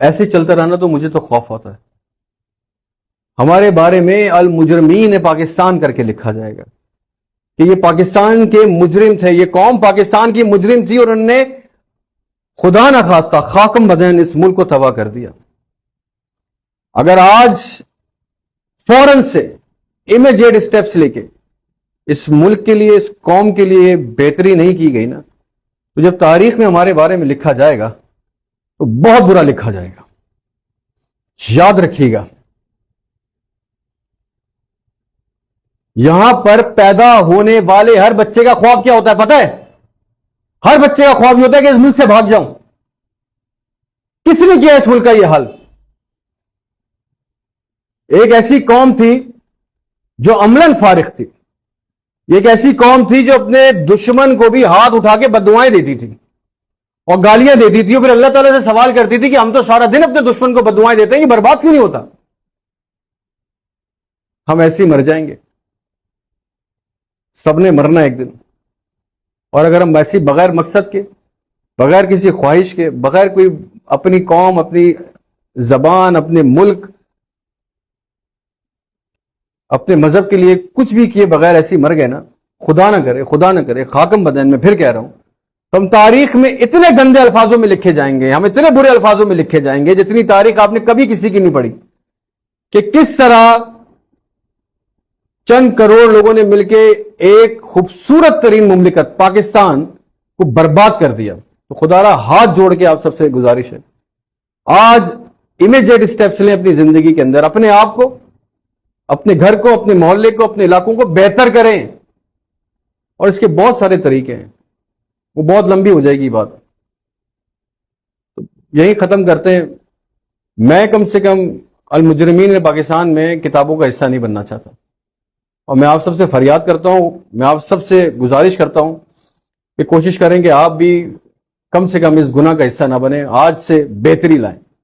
ایسے چلتا رہنا تو مجھے تو خوف ہوتا ہے. ہمارے بارے میں المجرمین پاکستان کر کے لکھا جائے گا کہ یہ پاکستان کے مجرم تھے, یہ قوم پاکستان کی مجرم تھی اور انہوں نے خدا نہ خواستہ خاکم بدین اس ملک کو تباہ کر دیا. اگر آج فوراً سے امیجیٹ اسٹیپس لے کے اس ملک کے لیے, اس قوم کے لیے بہتری نہیں کی گئی نا, تو جب تاریخ میں ہمارے بارے میں لکھا جائے گا تو بہت برا لکھا جائے گا. یاد رکھیے گا, یہاں پر پیدا ہونے والے ہر بچے کا خواب کیا ہوتا ہے پتہ ہے؟ ہر بچے کا خواب یہ ہوتا ہے کہ اس ملک سے بھاگ جاؤں. کس نے کیا اس ملک کا یہ حال؟ ایک ایسی قوم تھی جو عملاً فارغ تھی. یہ ایک ایسی قوم تھی جو اپنے دشمن کو بھی ہاتھ اٹھا کے بددعائیں دیتی تھی اور گالیاں دیتی تھی, اور پھر اللہ تعالیٰ سے سوال کرتی تھی کہ ہم تو سارا دن اپنے دشمن کو بددعائیں دیتے ہیں, یہ برباد کیوں نہیں ہوتا؟ ہم ایسے ہی مر جائیں گے, سب نے مرنا ایک دن. اور اگر ہم ایسی بغیر مقصد کے, بغیر کسی خواہش کے, بغیر کوئی اپنی قوم, اپنی زبان, اپنے ملک, اپنے مذہب کے لیے کچھ بھی کیے بغیر ایسی مر گئے نا, خدا نہ کرے خاکم بدین میں پھر کہہ رہا ہوں, تو ہم تاریخ میں اتنے گندے الفاظوں میں لکھے جائیں گے, ہم اتنے برے الفاظوں میں لکھے جائیں گے جتنی تاریخ آپ نے کبھی کسی کی نہیں پڑھی, کہ کس طرح چند کروڑ لوگوں نے مل کے ایک خوبصورت ترین مملکت پاکستان کو برباد کر دیا. تو خدا را ہاتھ جوڑ کے آپ سب سے گزارش ہے, آج امیجیٹ اسٹیپس لیں اپنی زندگی کے اندر, اپنے آپ کو, اپنے گھر کو, اپنے محلے کو, اپنے علاقوں کو بہتر کریں. اور اس کے بہت سارے طریقے ہیں, وہ بہت لمبی ہو جائے گی بات, تو یہی ختم کرتے ہیں. میں کم سے کم المجرمین پاکستان میں کتابوں کا حصہ نہیں بننا چاہتا, اور میں آپ سب سے فریاد کرتا ہوں, میں آپ سب سے گزارش کرتا ہوں کہ کوشش کریں کہ آپ بھی کم سے کم اس گناہ کا حصہ نہ بنیں, آج سے بہتری لائیں.